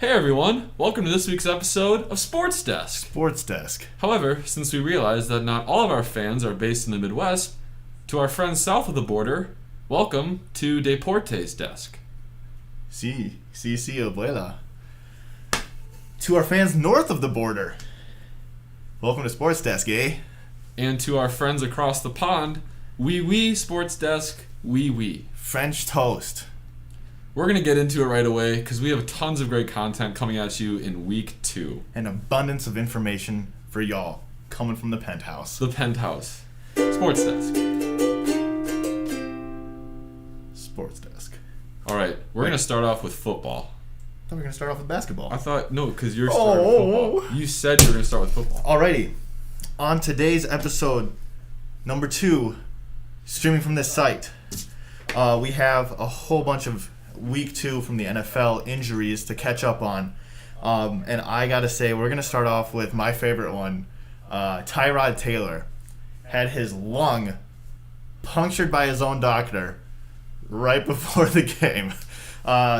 Hey everyone, welcome to this week's episode of Sports Desk. Sports Desk. However, since we realize that not all of our fans are based in the Midwest, to our friends south of the border, welcome to Deportes Desk. Si, abuela. To our fans north of the border, welcome to Sports Desk, eh? And to our friends across the pond, oui, Sports Desk, oui. French toast. We're going to get into it right away because we have tons of great content coming at you in week 2. An abundance of information for y'all coming from the penthouse. The penthouse. Sports Desk. Sports Desk. All right, we're going to start off with football. I thought we were going to start off with basketball. I thought, no, because you're starting with football. You said you were going to start with football. Alrighty. On today's episode, number 2, streaming from this site, we have a whole bunch of week 2 from the NFL injuries to catch up on. And I got to say, we're going to start off with my favorite one. Tyrod Taylor had his lung punctured by his own doctor right before the game.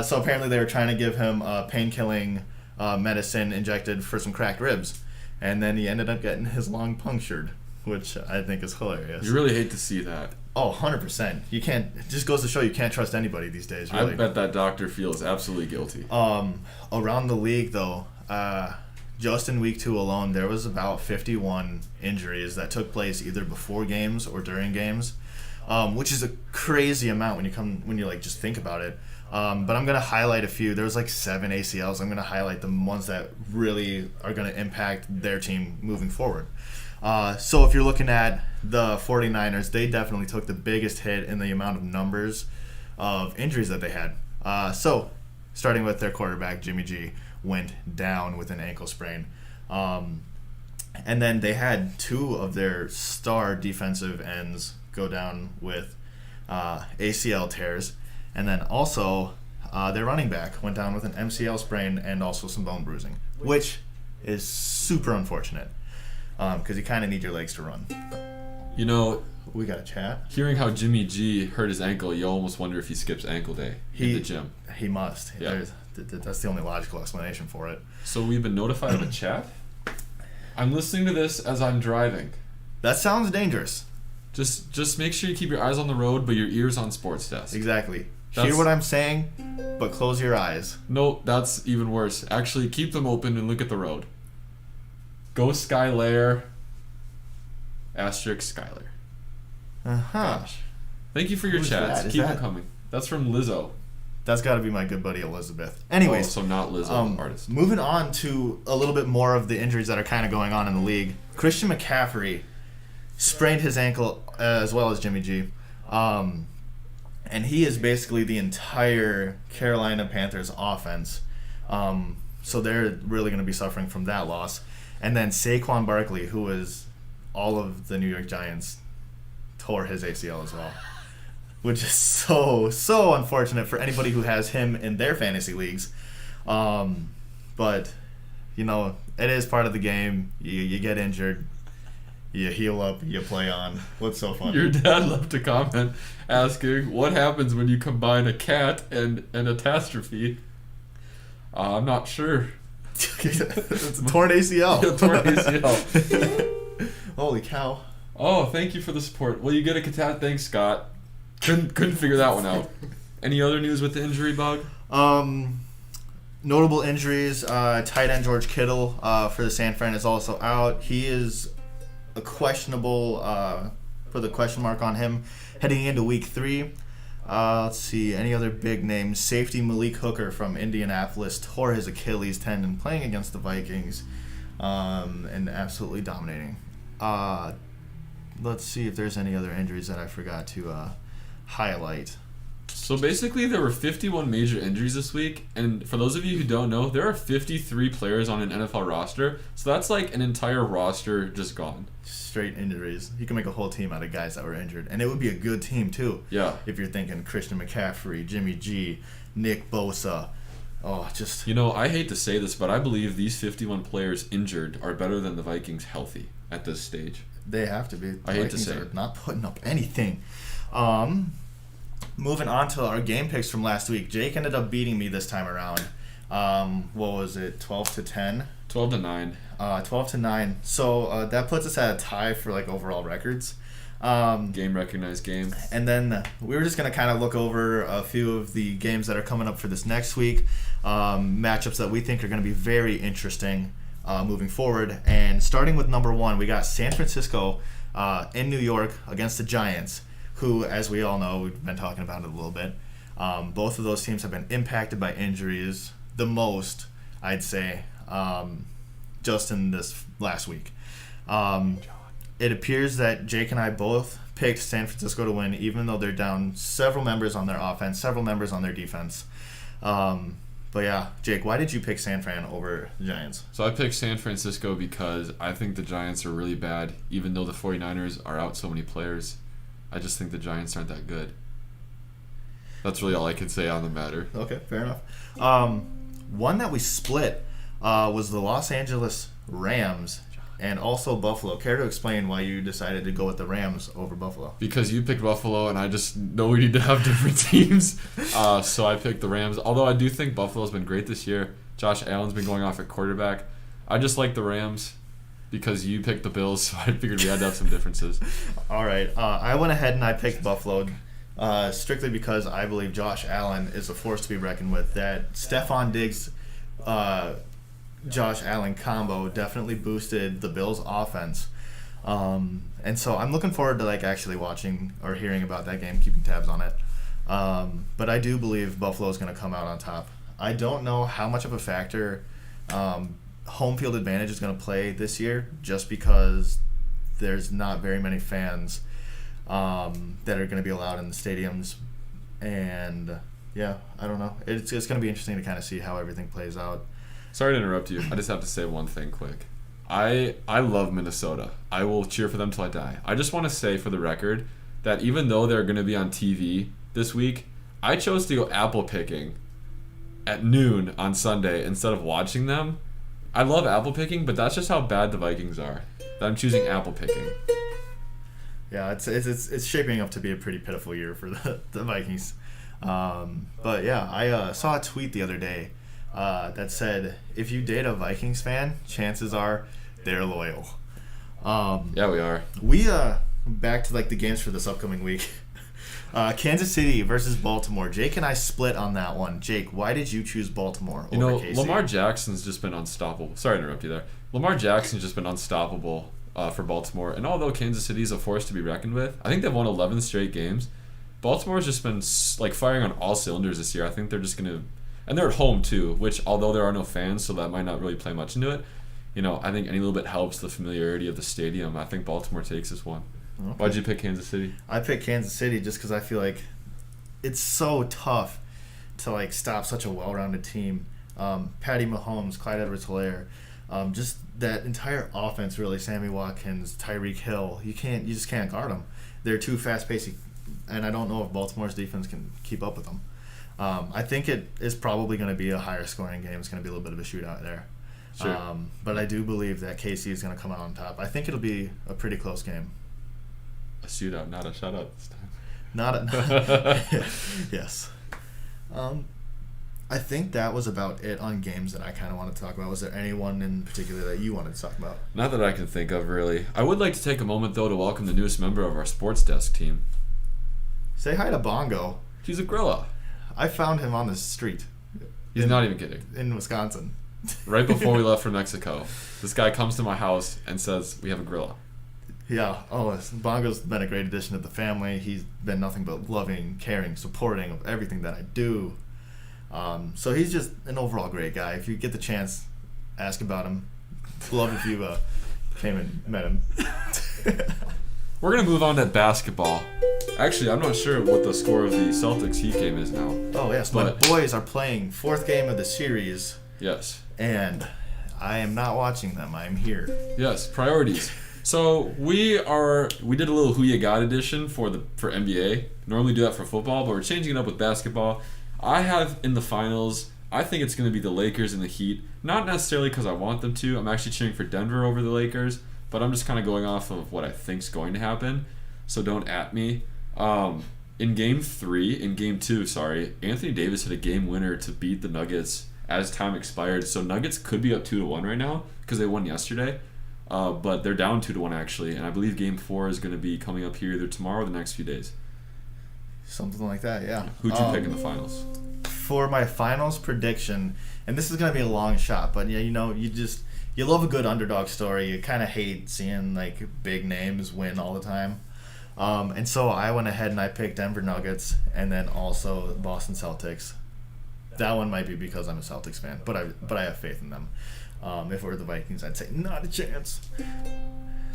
So apparently they were trying to give him pain-killing medicine injected for some cracked ribs. And then he ended up getting his lung punctured, which I think is hilarious. You really hate to see that. Oh, 100%. You can't. It just goes to show you can't trust anybody these days, really. I bet that doctor feels absolutely guilty. Around the league, though, just in week 2 alone, there was about 51 injuries that took place either before games or during games, which is a crazy amount when you just think about it. But I'm gonna highlight a few. There was 7 ACLs. I'm gonna highlight the ones that really are gonna impact their team moving forward. So if you're looking at the 49ers, they definitely took the biggest hit in the amount of numbers of injuries that they had. So starting with their quarterback, Jimmy G, went down with an ankle sprain. And then they had 2 of their star defensive ends go down with ACL tears. And then also their running back went down with an MCL sprain and also some bone bruising, which is super unfortunate. Because you kind of need your legs to run. You know, we got a chat. Hearing how Jimmy G hurt his ankle, you almost wonder if he skips ankle day in the gym. He must. Yeah. That's the only logical explanation for it. So we've been notified of a chat. I'm listening to this as I'm driving. That sounds dangerous. Just make sure you keep your eyes on the road, but your ears on Sports Desk. Exactly. Hear what I'm saying, but close your eyes. No, that's even worse. Actually, keep them open and look at the road. Go Skylair, asterisk Skylar. Gosh. Thank you for your chats. Keep them coming. That's from Lizzo. That's got to be my good buddy Elizabeth. Anyways. So not Lizzo, artist. Moving on to a little bit more of the injuries that are kind of going on in the league. Christian McCaffrey sprained his ankle as well as Jimmy G. And he is basically the entire Carolina Panthers offense. So they're really going to be suffering from that loss. And then Saquon Barkley, who was all of the New York Giants, tore his ACL as well. Which is so unfortunate for anybody who has him in their fantasy leagues. But, it is part of the game. You get injured. You heal up, you play on. What's so funny? Your dad left a comment asking, what happens when you combine a cat and an catastrophe? I'm not sure. It's a torn ACL. Torn ACL. Holy cow. Oh, thank you for the support. Well, you get a cat. Thanks, Scott. Couldn't figure that one out. Any other news with the injury bug? Notable injuries. Tight end George Kittle for the San Fran is also out. He is a questionable, put the question mark on him heading into week 3. Let's see, any other big names? Safety Malik Hooker from Indianapolis tore his Achilles tendon playing against the Vikings and absolutely dominating. Let's see if there's any other injuries that I forgot to highlight. So basically there were 51 major injuries this week, and for those of you who don't know, there are 53 players on an NFL roster, so that's like an entire roster just gone. Straight injuries. You can make a whole team out of guys that were injured, and it would be a good team too. Yeah. If you're thinking Christian McCaffrey, Jimmy G, Nick Bosa. I hate to say this, but I believe these 51 players injured are better than the Vikings healthy at this stage. They have to be. I hate to say it. it. Not putting up anything. Moving on to our game picks from last week. Jake ended up beating me this time around. What was it? 12-10. 12-9. 12-9. So that puts us at a tie for like overall records. Game recognized game. And then we were just going to kind of look over a few of the games that are coming up for this next week. Matchups that we think are going to be very interesting moving forward. And starting with number 1, we got San Francisco in New York against the Giants, who, as we all know, we've been talking about it a little bit. Both of those teams have been impacted by injuries the most, I'd say, just in this last week. It appears that Jake and I both picked San Francisco to win, even though they're down several members on their offense, several members on their defense. But yeah, Jake, why did you pick San Fran over the Giants? So I picked San Francisco because I think the Giants are really bad, even though the 49ers are out so many players. I just think the Giants aren't that good. That's really all I can say on the matter. Okay, fair enough. One that we split was the Los Angeles Rams and also Buffalo. Care to explain why you decided to go with the Rams over Buffalo? Because you picked Buffalo, and I just know we need to have different teams. So I picked the Rams. Although I do think Buffalo's been great this year. Josh Allen's been going off at quarterback. I just like the Rams because you picked the Bills, so I figured we had to have some differences. All right. I went ahead and I picked Buffalo strictly because I believe Josh Allen is a force to be reckoned with. That Stephon Diggs Josh Allen combo definitely boosted the Bills' offense. And so I'm looking forward to like actually watching or hearing about that game, keeping tabs on it. But I do believe Buffalo is going to come out on top. I don't know how much of a factor home field advantage is going to play this year, just because there's not very many fans that are going to be allowed in the stadiums. And yeah, I don't know. It's going to be interesting to kind of see how everything plays out. Sorry to interrupt you. I just have to say one thing quick. I love Minnesota. I will cheer for them till I die. I just want to say for the record that even though they're going to be on TV this week, I chose to go apple picking at noon on Sunday instead of watching them. I love apple picking, but that's just how bad the Vikings are. That I'm choosing apple picking. Yeah, it's shaping up to be a pretty pitiful year for the Vikings. But yeah, I saw a tweet the other day that said, if you date a Vikings fan, chances are they're loyal. Yeah, we are. We back to like the games for this upcoming week. Kansas City versus Baltimore. Jake and I split on that one. Jake, why did you choose Baltimore over KC? Lamar Jackson's just been unstoppable. Sorry to interrupt you there. Lamar Jackson's just been unstoppable for Baltimore. And although Kansas City is a force to be reckoned with, I think they've won 11 straight games. Baltimore's just been like firing on all cylinders this year. I think they're just going to... And they're at home too, which although there are no fans, so that might not really play much into it. I think any little bit helps the familiarity of the stadium. I think Baltimore takes this one. Okay. Why'd you pick Kansas City? I picked Kansas City just because I feel like it's so tough to like stop such a well-rounded team. Patty Mahomes, Clyde Edwards-Helaire, just that entire offense really. Sammy Watkins, Tyreek Hill. You just can't guard them. They're too fast-paced, and I don't know if Baltimore's defense can keep up with them. I think it is probably going to be a higher scoring game. It's going to be a little bit of a shootout there. Sure. But I do believe that KC is going to come out on top. I think it'll be a pretty close game. A shootout, not a shutout this time. Yes. I think that was about it on games that I kind of wanted to talk about. Was there anyone in particular that you wanted to talk about? Not that I can think of, really. I would like to take a moment, though, to welcome the newest member of our sports desk team. Say hi to Bongo. He's a gorilla. I found him on the street. He's not even kidding. In Wisconsin. Right before we left for Mexico, this guy comes to my house and says, we have a gorilla. Yeah. Oh, Bongo's been a great addition to the family. He's been nothing but loving, caring, supporting of everything that I do. So he's just an overall great guy. If you get the chance, ask about him. Love if you came and met him. We're going to move on to basketball. Actually, I'm not sure what the score of the Celtics Heat game is now. Oh, yes. My boys are playing fourth game of the series. Yes. And I am not watching them. I am here. Yes, priorities. So we did a little Who Ya Got edition for NBA. Normally do that for football, but we're changing it up with basketball. I have in the finals, I think it's going to be the Lakers and the Heat. Not necessarily because I want them to. I'm actually cheering for Denver over the Lakers, but I'm just kind of going off of what I think's going to happen. So don't at me. In game 2, Anthony Davis hit a game winner to beat the Nuggets as time expired. So Nuggets could be up 2-1 right now because they won yesterday. But they're down 2-1 actually, and I believe Game 4 is going to be coming up here either tomorrow or the next few days. Something like that, yeah. Who'd you pick in the finals? For my finals prediction, and this is going to be a long shot, but yeah, you love a good underdog story. You kind of hate seeing like big names win all the time. And so I went ahead and I picked Denver Nuggets and then also Boston Celtics. That one might be because I'm a Celtics fan, but I have faith in them. If it were the Vikings, I'd say not a chance.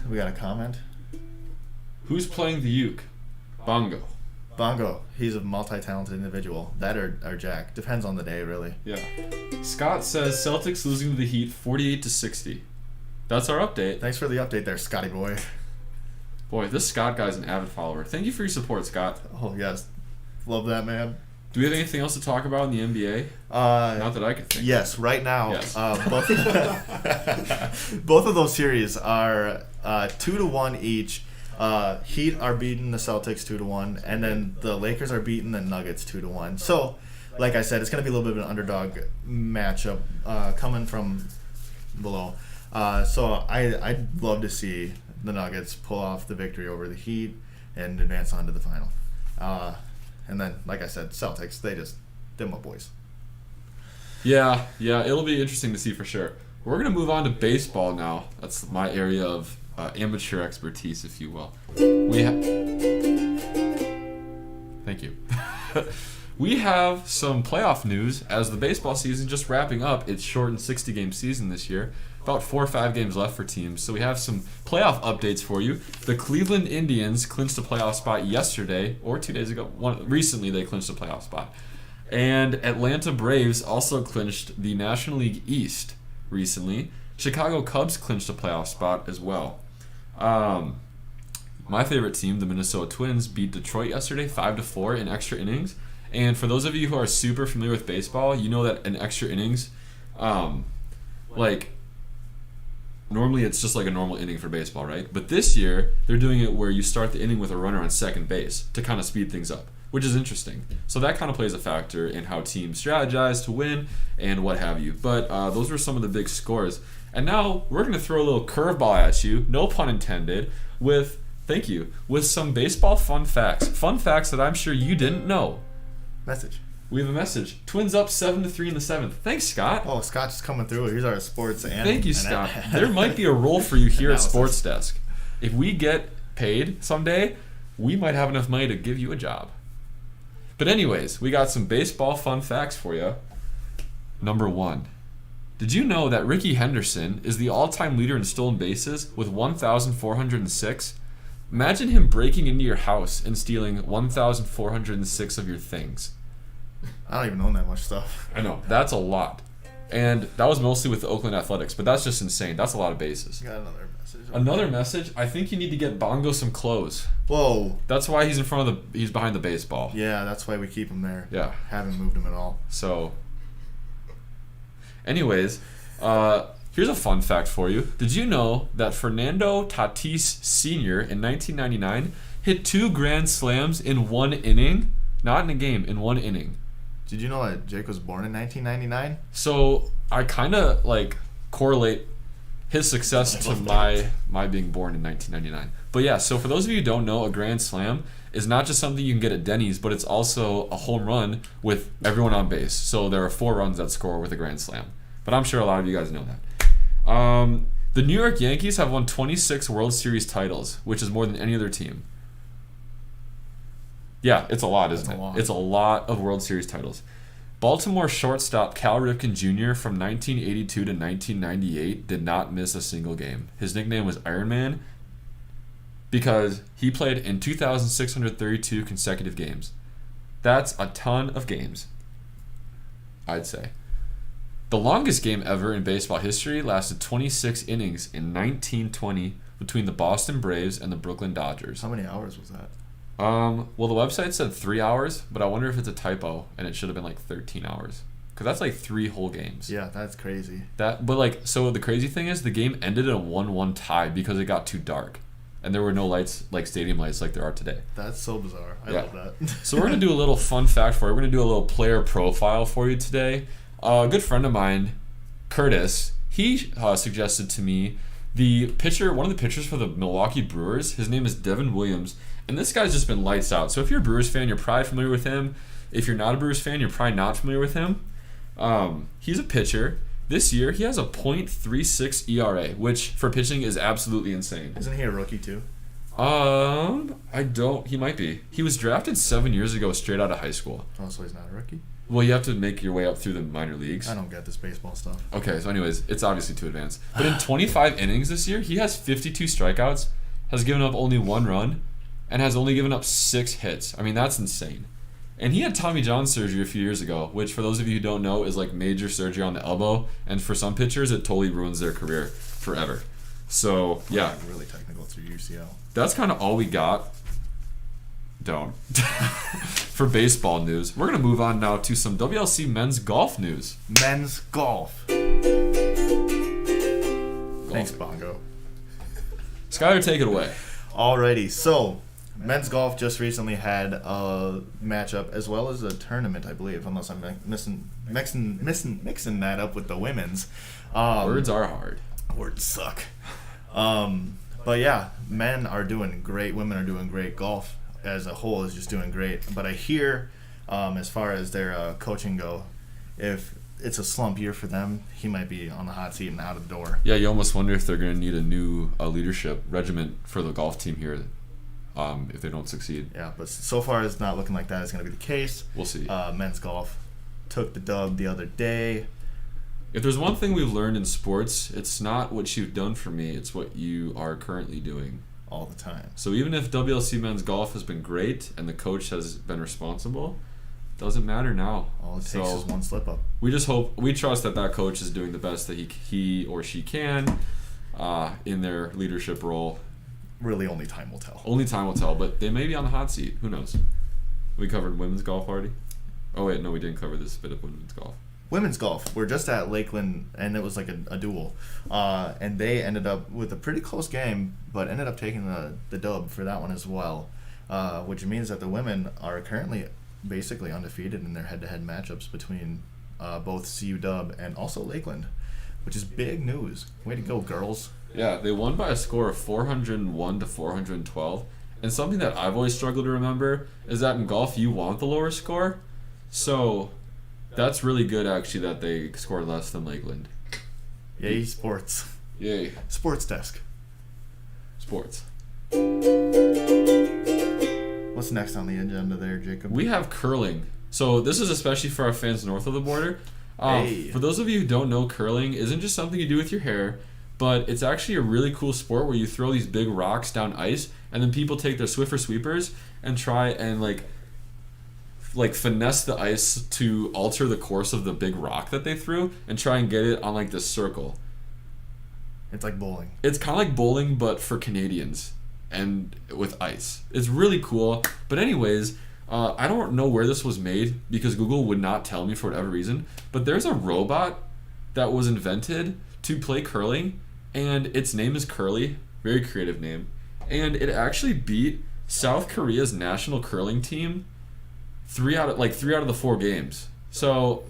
We got a comment? Who's playing the uke? Bongo. He's a multi-talented individual. That or Jack. Depends on the day, really. Yeah. Scott says Celtics losing to the Heat 48-60. That's our update. Thanks for the update there, Scotty boy. Boy, this Scott guy's an avid follower. Thank you for your support, Scott. Oh, yes. Love that, man. Do we have anything else to talk about in the NBA? Not that I can think. Yes, right now. Yes. Both of those series are 2-1 each. Heat are beating the Celtics 2-1, and then the Lakers are beating the Nuggets 2-1. So, like I said, it's going to be a little bit of an underdog matchup coming from below. So I'd love to see the Nuggets pull off the victory over the Heat and advance on to the final. And then, like I said, Celtics, they're my boys. Yeah, it'll be interesting to see for sure. We're going to move on to baseball now. That's my area of amateur expertise, if you will. Thank you. We have some playoff news as the baseball season just wrapping up. It's shortened 60-game season this year. About 4 or 5 games left for teams. So we have some playoff updates for you. The Cleveland Indians clinched a playoff spot yesterday, or 2 days ago. Recently they clinched a playoff spot. And Atlanta Braves also clinched the National League East recently. Chicago Cubs clinched a playoff spot as well. My favorite team, the Minnesota Twins, beat Detroit yesterday 5-4 in extra innings. And for those of you who are super familiar with baseball, you know that in extra innings, normally it's just like a normal inning for baseball, right? But this year, they're doing it where you start the inning with a runner on second base to kind of speed things up, which is interesting. So that kind of plays a factor in how teams strategize to win and what have you. But those were some of the big scores. And now we're going to throw a little curveball at you, no pun intended, with some baseball fun facts. Fun facts that I'm sure you didn't know. Message. We have a message. Twins up 7-3 in the 7th. Thanks, Scott. Oh, Scott's just coming through. Here's our sports and thank you, Scott. There might be a role for you here at Sports Desk. If we get paid someday, we might have enough money to give you a job. But anyways, we got some baseball fun facts for you. Number 1. Did you know that Ricky Henderson is the all-time leader in stolen bases with 1,406? Imagine him breaking into your house and stealing 1,406 of your things. I don't even own that much stuff. I know. That's a lot. And that was mostly with the Oakland Athletics, but that's just insane. That's a lot of bases. Got another message. Another message? I think you need to get Bongo some clothes. Whoa. That's why he's he's behind the baseball. Yeah, that's why we keep him there. Yeah. Haven't moved him at all. So, anyways, here's a fun fact for you. Did you know that Fernando Tatis Sr. in 1999 hit 2 grand slams in 1 inning? Not in a game, in 1 inning. Did you know that Jake was born in 1999? So I kind of correlate his success to my being born in 1999. But yeah, so for those of you who don't know, a grand slam is not just something you can get at Denny's, but it's also a home run with everyone on base. So there are 4 runs that score with a grand slam. But I'm sure a lot of you guys know that. The New York Yankees have won 26 World Series titles, which is more than any other team. Yeah, it's a lot, isn't it? It's a lot of World Series titles. Baltimore shortstop Cal Ripken Jr. from 1982 to 1998 did not miss a single game. His nickname was Iron Man because he played in 2,632 consecutive games. That's a ton of games, I'd say. The longest game ever in baseball history lasted 26 innings in 1920 between the Boston Braves and the Brooklyn Dodgers. How many hours was that? Well, the website said 3 hours, but I wonder if it's a typo and it should have been 13 hours. Because that's 3 whole games. Yeah, that's crazy. So the crazy thing is the game ended in a 1-1 tie because it got too dark. And there were no lights, stadium lights like there are today. That's so bizarre. I love that. So we're going to do a little fun fact for you. We're going to do a little player profile for you today. A good friend of mine, Curtis, he suggested to me one of the pitchers for the Milwaukee Brewers. His name is Devin Williams, and this guy's just been lights out. So if you're a Brewers fan, you're probably familiar with him. If you're not a Brewers fan, you're probably not familiar with him. He's a pitcher. This year, he has a .36 ERA, which for pitching is absolutely insane. Isn't he a rookie too? He might be. He was drafted 7 years ago straight out of high school. Oh, so he's not a rookie? Well, you have to make your way up through the minor leagues. I don't get this baseball stuff. Okay, so anyways, it's obviously too advanced. But in 25 innings this year, he has 52 strikeouts, has given up only 1 run, and has only given up 6 hits. I mean, that's insane. And he had Tommy John surgery a few years ago, which for those of you who don't know is like major surgery on the elbow. And for some pitchers, it totally ruins their career forever. So, yeah. Really technical through UCL. That's kind of all we got. Don't. For baseball news. We're going to move on now to some WLC men's golf news. Men's golf. Thanks, Bongo. Skyler, take it away. Alrighty, so men's golf just recently had a matchup as well as a tournament, I believe, unless I'm mixing that up with the women's. Words are hard. Words suck. But yeah, men are doing great. Women are doing great. Golf as a whole is just doing great. But I hear, as far as their coaching go, if it's a slump year for them, he might be on the hot seat and out of the door. Yeah, you almost wonder if they're going to need a new leadership regiment for the golf team here if they don't succeed. Yeah, but so far it's not looking like that is going to be the case. We'll see. Men's golf took the dub the other day. If there's one thing we've learned in sports, it's not what you've done for me, it's what you are currently doing. All the time. So even if WLC men's golf has been great and the coach has been responsible, it doesn't matter now. All it takes is one slip up. We trust that coach is doing the best that he or she can in their leadership role. Really, only time will tell. Only time will tell, but they may be on the hot seat. Who knows? We covered women's golf already? Oh, wait, no, we didn't cover this bit of women's golf. Women's golf. We're just at Lakeland, and it was like a duel. And they ended up with a pretty close game, but ended up taking the dub for that one as well, which means that the women are currently basically undefeated in their head-to-head matchups between both CU Dub and also Lakeland, which is big news. Way to go, girls. Yeah, they won by a score of 401 to 412. And something that I've always struggled to remember is that in golf, you want the lower score. So that's really good, actually, that they scored less than Lakeland. Yay, sports. Yay. SportzDescx. Sports. What's next on the agenda there, Jacob? We have curling. So this is especially for our fans north of the border. Hey. For those of you who don't know, curling isn't just something you do with your hair, but it's actually a really cool sport where you throw these big rocks down ice, and then people take their Swiffer sweepers and try and like finesse the ice to alter the course of the big rock that they threw and try and get it on like this circle. It's like bowling. It's kind of like bowling, but for Canadians and with ice. It's really cool. But anyways, I don't know where this was made because Google would not tell me for whatever reason, but there's a robot that was invented to play curling, and its name is Curly. Very creative name. And it actually beat South Korea's national curling team 3 out of the 4 games. So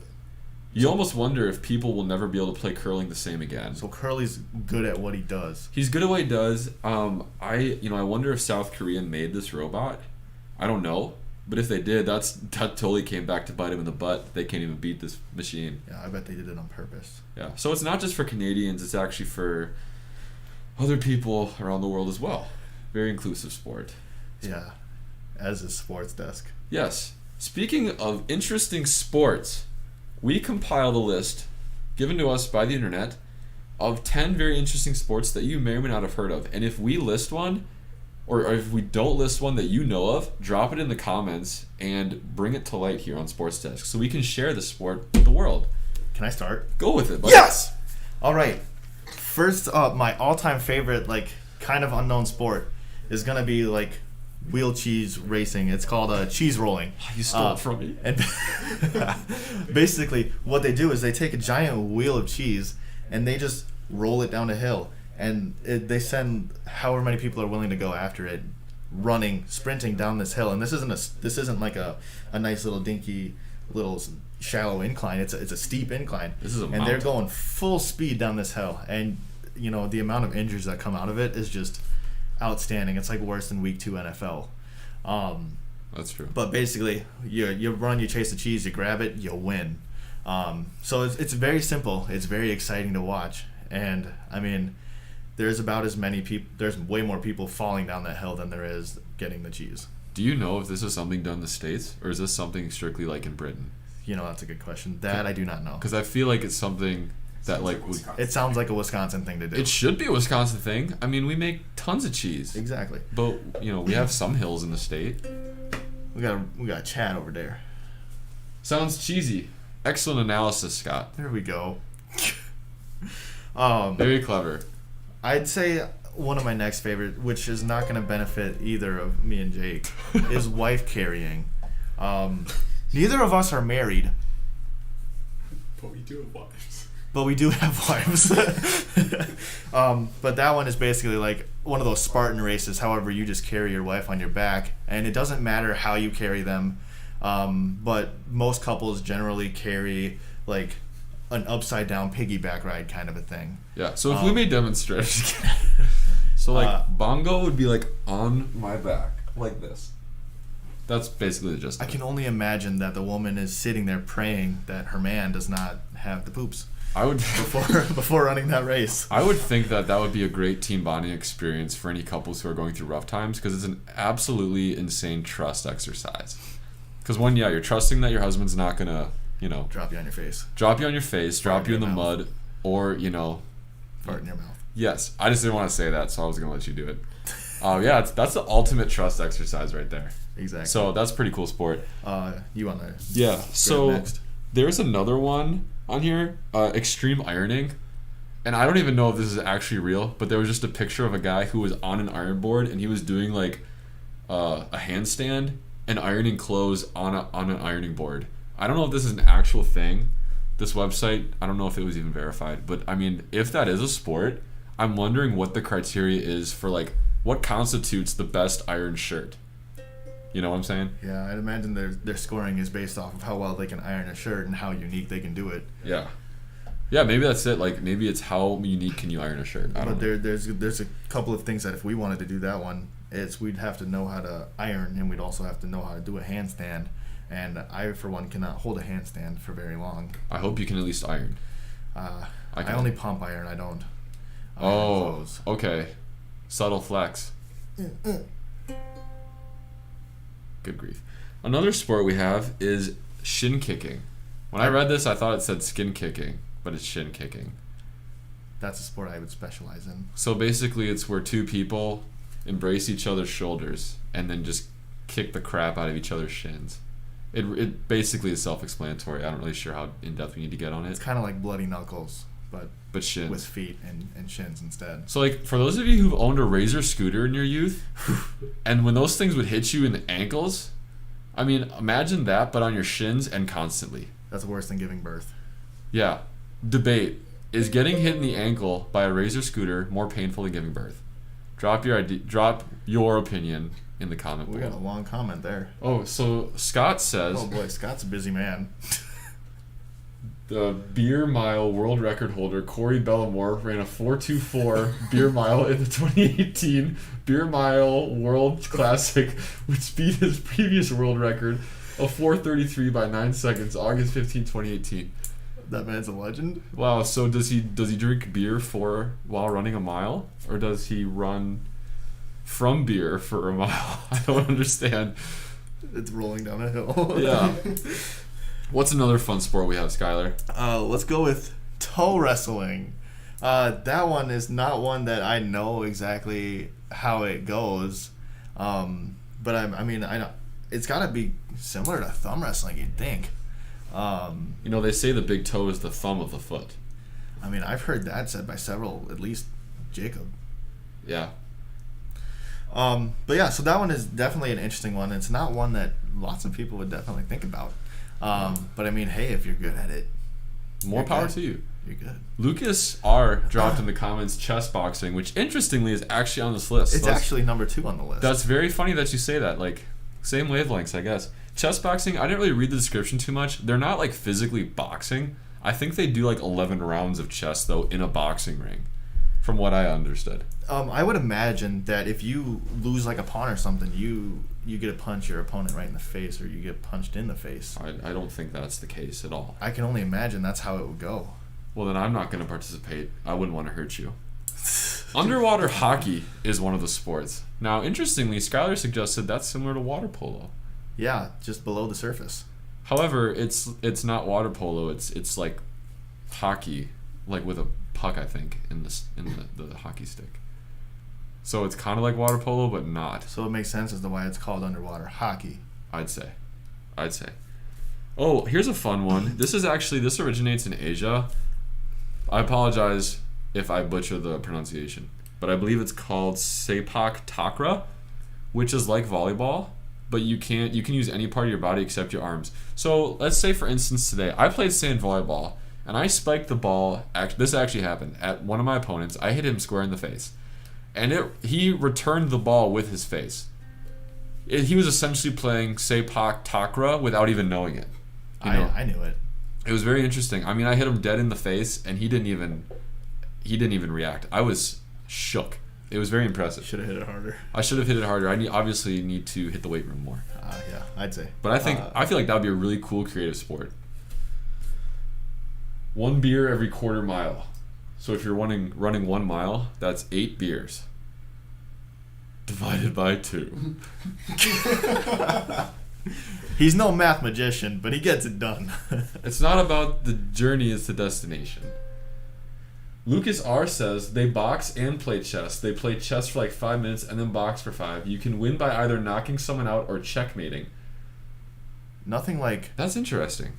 you almost wonder if people will never be able to play curling the same again. So Curly's good at what he does. He's good at what he does. I wonder if South Korea made this robot. I don't know. But if they did, that totally came back to bite him in the butt. They can't even beat this machine. Yeah, I bet they did it on purpose. Yeah. So it's not just for Canadians, it's actually for other people around the world as well. Very inclusive sport. Yeah. As is SportzDescx. Yes. Speaking of interesting sports, we compiled a list given to us by the internet of 10 very interesting sports that you may or may not have heard of. And if we list one, or if we don't list one that you know of, drop it in the comments and bring it to light here on SportzDescx so we can share the sport with the world. Can I start? Go with it, buddy. Yes! All right. First up, my all-time favorite, kind of unknown sport is going to be, wheel cheese racing. It's called cheese rolling. You stole it from me. And basically, what they do is they take a giant wheel of cheese and they just roll it down a hill. And they send however many people are willing to go after it, running, sprinting down this hill. And this isn't like a nice little dinky little shallow incline. It's a steep incline. This is a and mountain. they're going full speed down this hill, and the amount of injuries that come out of it is just outstanding. It's like worse than week 2 NFL. That's true. But basically, you run, you chase the cheese, you grab it, you win. So it's very simple. It's very exciting to watch, and I mean, there's about as many people. There's way more people falling down that hill than there is getting the cheese. Do you know if this is something done in the States, or is this something strictly like in Britain? That's a good question. That I do not know. Because I feel like it's something that would. It sounds like a Wisconsin thing to do. It should be a Wisconsin thing. I mean, we make tons of cheese. Exactly. But we have some hills in the state. We got Chad over there. Sounds cheesy. Excellent analysis, Scott. There we go. Very clever. I'd say one of my next favorite, which is not going to benefit either of me and Jake, is wife carrying. Neither of us are married. But we do have wives. But we do have wives. But that one is basically like one of those Spartan races. However, you just carry your wife on your back, and it doesn't matter how you carry them. But most couples generally carry like an upside down piggyback ride kind of a thing. Yeah. So if we may demonstrate, so bongo would be like on my back like this. That's basically the gist. I can only imagine that the woman is sitting there praying that her man does not have the poops. I would before running that race. I would think that would be a great team bonding experience for any couples who are going through rough times, because it's an absolutely insane trust exercise. Because you're trusting that your husband's not gonna, drop you on your face, drop you in the mud, or fart in your mouth. Yes, I just didn't want to say that, so I was gonna let you do it. Yeah, that's the ultimate trust exercise right there. Exactly. So that's a pretty cool sport. You want to? Yeah. So next. There's another one on here, extreme ironing, and I don't even know if this is actually real, but there was just a picture of a guy who was on an iron board, and he was doing like a handstand and ironing clothes on an ironing board. I don't know if this is an actual thing. This website, I don't know if it was even verified, but I mean, if that is a sport, I'm wondering what the criteria is for like what constitutes the best iron shirt. You know what I'm saying? Yeah, I'd imagine their scoring is based off of how well they can iron a shirt and how unique they can do it. Yeah. Yeah, maybe that's it. Like, maybe it's how unique can you iron a shirt. I don't know. There's a couple of things that if we wanted to do that one, we'd have to know how to iron, and we'd also have to know how to do a handstand. And I, for one, cannot hold a handstand for very long. I hope you can at least iron. I only pump iron. I don't iron clothes. Okay. Subtle flex. Good grief. Another sport we have is shin kicking. When I read this, I thought it said skin kicking, but it's shin kicking. That's a sport I would specialize in. So basically, it's where two people embrace each other's shoulders and then just kick the crap out of each other's shins. It basically is self-explanatory. I'm not really sure how in-depth we need to get on it. It's kind of like bloody knuckles, but shins. With feet and shins instead. So, like, for those of you who've owned a Razor scooter in your youth, and when those things would hit you in the ankles, I mean, imagine that, but on your shins and constantly. That's worse than giving birth. Yeah. Debate. Is getting hit in the ankle by a Razor scooter more painful than giving birth? Drop your opinion in the comment below. We got a long comment there. Oh, so Scott says... Oh, boy, Scott's a busy man. The beer mile world record holder Corey Bellamore ran a 4:24 beer mile in the 2018 Beer Mile World Classic, which beat his previous world record of 4:33 by 9 seconds, August 15, 2018. That man's a legend. Wow. So does he drink beer while running a mile, or does he run from beer for a mile? I don't understand. It's rolling down a hill. Yeah. What's another fun sport we have, Skylar? Let's go with toe wrestling. That one is not one that I know exactly how it goes, but I mean I know it's got to be similar to thumb wrestling, you'd think. They say the big toe is the thumb of the foot. I mean, I've heard that said by several, at least Jacob. Yeah. But yeah, so that one is definitely an interesting one. It's not one that lots of people would definitely think about. But I mean, hey, if you're good at it, more power to you. You're good. Lucas R dropped in the comments chess boxing, which interestingly is actually on this list. It's actually number 2 on the list. That's very funny that you say that. Like, same wavelengths, I guess. chess boxing, I didn't really read the description too much. They're not like physically boxing. I think they do like 11 rounds of chess though in a boxing ring, from what I understood. I would imagine that if you lose like a pawn or something, you get to punch your opponent right in the face, or you get punched in the face. I don't think that's the case at all. I can only imagine that's how it would go. Well, then I'm not going to participate. I wouldn't want to hurt you. Underwater hockey is one of the sports. Now, interestingly, Skylar suggested that's similar to water polo. Yeah, just below the surface. However, it's not water polo. It's like hockey, like with a puck, I think, in the hockey stick. So it's kind of like water polo, but not. So it makes sense as to why it's called underwater hockey. I'd say. Oh, here's a fun one. This originates in Asia. I apologize if I butcher the pronunciation, but I believe it's called sepak takraw, which is like volleyball, but you can use any part of your body except your arms. So let's say, for instance, today I played sand volleyball and I spiked the ball. This actually happened at one of my opponents. I hit him square in the face, and he returned the ball with his face. He was essentially playing sepak takraw without even knowing it. I knew it. It was very interesting. I mean, I hit him dead in the face, and he didn't even react. I was shook. It was very impressive. Should have hit it harder. I should have hit it harder. I obviously need to hit the weight room more. Yeah, I'd say. But I feel like that would be a really cool creative sport. 1 beer every quarter mile. So if you're running 1 mile, that's 8 beers. Divided by 2. He's no math magician, but he gets it done. It's not about the journey, it's the destination. Lucas R says they box and play chess. They play chess for like 5 minutes and then box for 5. You can win by either knocking someone out or checkmating. Nothing like That's interesting.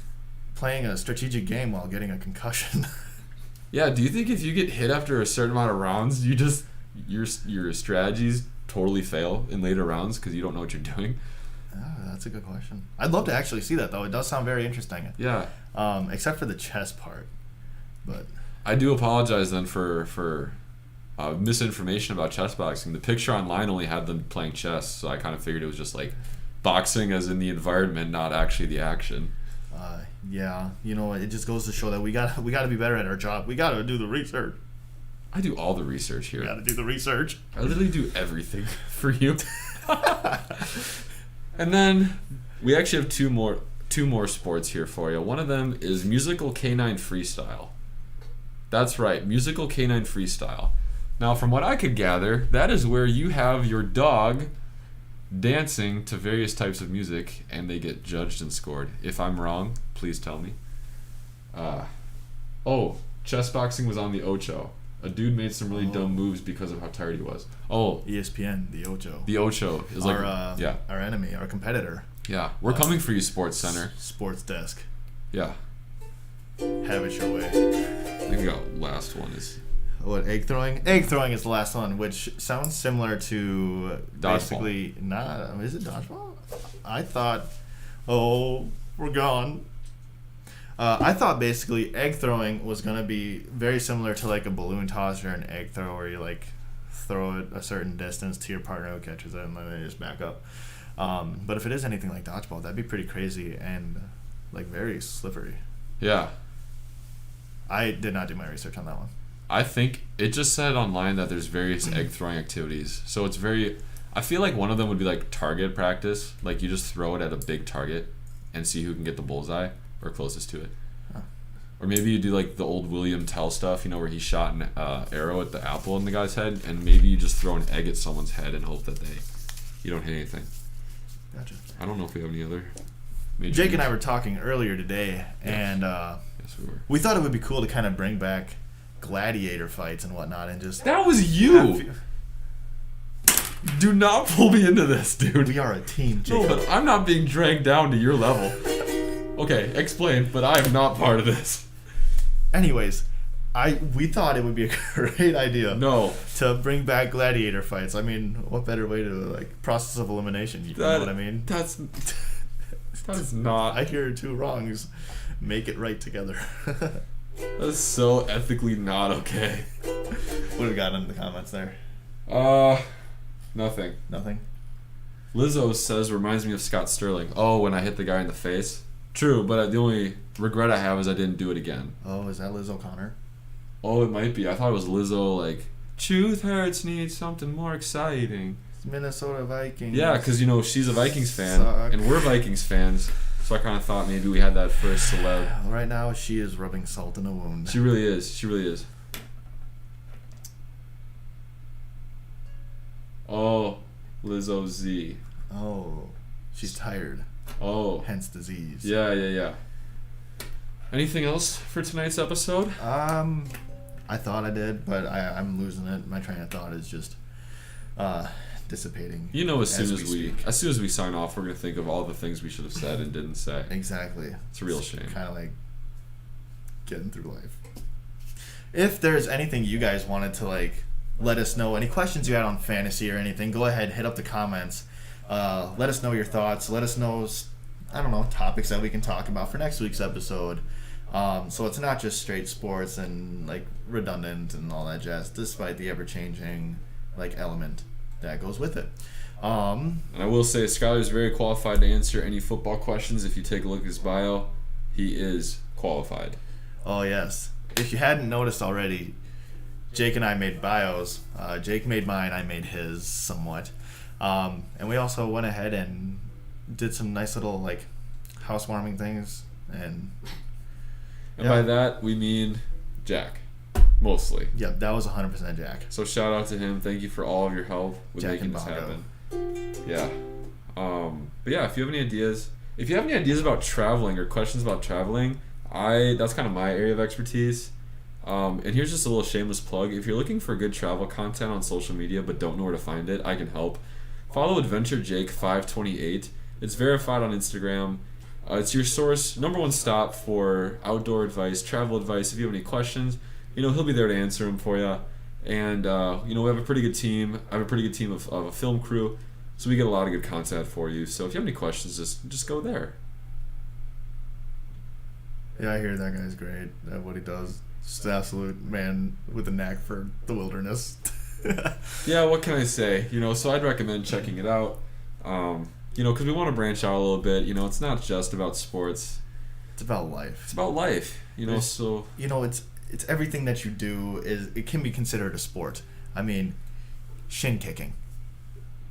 playing a strategic game while getting a concussion. Yeah, do you think if you get hit after a certain amount of rounds, your strategies totally fail in later rounds because you don't know what you're doing? That's a good question. I'd love to actually see that, though. It does sound very interesting. Yeah. Except for the chess part. But I do apologize then for misinformation about chess boxing. The picture online only had them playing chess, so I kind of figured it was just like boxing as in the environment, not actually the action. Yeah, it just goes to show that we got to be better at our job. We got to do the research. I do all the research here. We got to do the research. I literally do everything for you. And then we actually have two more sports here for you. One of them is musical canine freestyle. That's right, musical canine freestyle. Now, from what I could gather, that is where you have your dog dancing to various types of music, and they get judged and scored. If I'm wrong, please tell me. Chess boxing was on the Ocho. A dude made some really dumb moves because of how tired he was. Oh, ESPN, the Ocho. The Ocho is our enemy, our competitor. Yeah, we're coming for you, Sports Center. Sports Desk. Yeah. Have it your way. I think we got last one is what, egg throwing? Egg throwing is the last one, which sounds similar to basically is it dodgeball? I thought we're gone. I thought basically egg throwing was gonna be very similar to like a balloon toss or an egg throw, where you like throw it a certain distance to your partner who catches it and then they just back up. But if it is anything like dodgeball, that'd be pretty crazy and like very slippery. Yeah. I did not do my research on that one. I think it just said online that there's various egg throwing activities. So it's I feel like one of them would be like target practice. Like you just throw it at a big target and see who can get the bullseye or closest to it. Huh. Or maybe you do like the old William Tell stuff, where he shot an arrow at the apple in the guy's head, and maybe you just throw an egg at someone's head and hope that you don't hit anything. Gotcha. I don't know if we have any other Jake and I were talking earlier today, and yes, we were. We thought it would be cool to kind of bring back gladiator fights and whatnot, and just that was you. Do not pull me into this, dude. We are a team, Jake. No, but I'm not being dragged down to your level. Okay, explain, but I am not part of this. Anyways, we thought it would be a great idea. No. To bring back gladiator fights. I mean, what better way to process of elimination? You know what I mean? That is not. I hear two wrongs. Make it right together. That is so ethically not okay. What have we got in the comments there? Nothing. Nothing? Lizzo says reminds me of Scott Sterling. Oh, when I hit the guy in the face. True, but the only regret I have is I didn't do it again. Oh, is that Liz O'Connor? Oh, it might be. I thought it was Lizzo, like, truth hurts, need something more exciting. It's Minnesota Vikings. Yeah, because, she's a Vikings fan, Suck. and we're Vikings fans, so I kind of thought maybe we had that first celeb. Right now, she is rubbing salt in a wound. She really is. She really is. Oh, Lizzo Z. Oh, she's tired. Oh. Hence disease. Yeah. Anything else for tonight's episode? I thought I did, but I'm losing it. My train of thought is just dissipating. As soon as we sign off, we're gonna think of all the things we should have said and didn't say. Exactly. It's a real shame. Kind of like getting through life. If there's anything you guys wanted to let us know, any questions you had on fantasy or anything, go ahead, hit up the comments. Let us know your thoughts. Let us know, topics that we can talk about for next week's episode. So it's not just straight sports and redundant and all that jazz, despite the ever-changing element that goes with it. And I will say Skylar's very qualified to answer any football questions. If you take a look at his bio, he is qualified. Oh yes. If you hadn't noticed already, Jake and I made bios. Jake made mine, I made his somewhat. And we also went ahead and did some nice little housewarming things, and by that we mean Jack, mostly. Yep, that was 100% Jack. So shout out to him. Thank you for all of your help with Jack making and this Bongo. happen. Yeah. But yeah, if you have any ideas about traveling or questions about traveling, that's kind of my area of expertise. And here's just a little shameless plug. If you're looking for good travel content on social media but don't know where to find it, I can help. Follow AdventureJake528. It's verified on Instagram. It's your source, number one stop for outdoor advice, travel advice. If you have any questions, he'll be there to answer them for you. And, we have a pretty good team. I have a pretty good team of a film crew, so we get a lot of good content for you. So if you have any questions, just go there. Yeah, I hear that guy's great at what he does. Just an absolute man with a knack for the wilderness. Yeah, what can I say? So I'd recommend checking it out. Because we want to branch out a little bit. It's not just about sports. It's about life. It's about life. So it's everything that you do it can be considered a sport. I mean, shin kicking.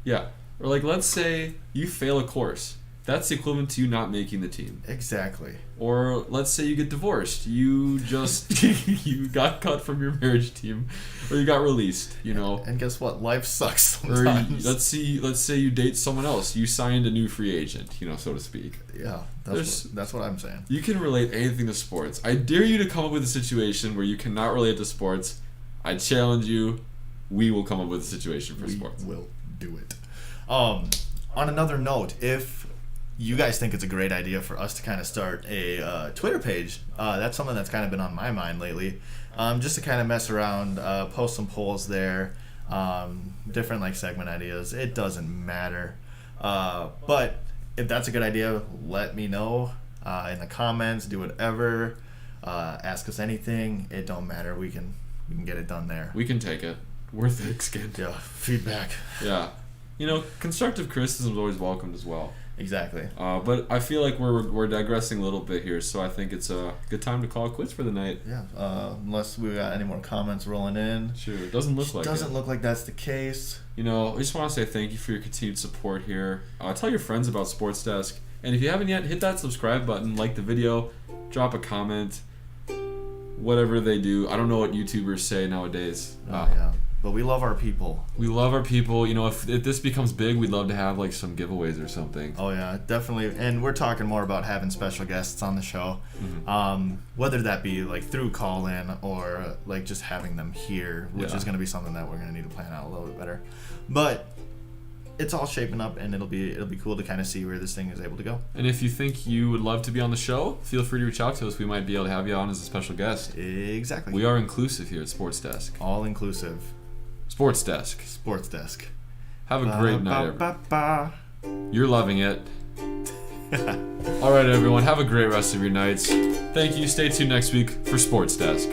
Yeah. Or let's say you fail a course. That's equivalent to you not making the team. Exactly. Or let's say you get divorced. You just you got cut from your marriage team, or you got released. And guess what? Life sucks Or sometimes. let's say you date someone else. You signed a new free agent, so to speak. Yeah, that's what I'm saying. You can relate anything to sports. I dare you to come up with a situation where you cannot relate to sports. I challenge you. We will come up with a situation for sports. We will do it. On another note, if you guys think it's a great idea for us to kind of start a Twitter page, that's something that's kind of been on my mind lately. Just to kind of mess around, post some polls there, different segment ideas. It doesn't matter. But if that's a good idea, let me know in the comments. Do whatever. Ask us anything. It don't matter. We can get it done there. We can take it. We're thick-skinned. Yeah, feedback. Yeah. Constructive criticism is always welcomed as well. Exactly. But I feel like we're digressing a little bit here, so I think it's a good time to call it quits for the night. Yeah. Unless we got any more comments rolling in. Sure. It doesn't look like it. Doesn't look like that's the case. I just want to say thank you for your continued support here. Tell your friends about Sports Desk, and if you haven't yet, hit that subscribe button, like the video, drop a comment, whatever they do. I don't know what YouTubers say nowadays. Yeah. But we love our people. We love our people. If this becomes big, we'd love to have some giveaways or something. Oh yeah, definitely. And we're talking more about having special guests on the show, whether that be through call in or just having them here, which is going to be something that we're going to need to plan out a little bit better. But it's all shaping up, and it'll be cool to kind of see where this thing is able to go. And if you think you would love to be on the show, feel free to reach out to us. We might be able to have you on as a special guest. Exactly. We are inclusive here at Sports Desk. All inclusive. Sports Desk. Sports Desk. Have a great night, everyone. You're loving it. All right, everyone. Have a great rest of your nights. Thank you. Stay tuned next week for Sports Desk.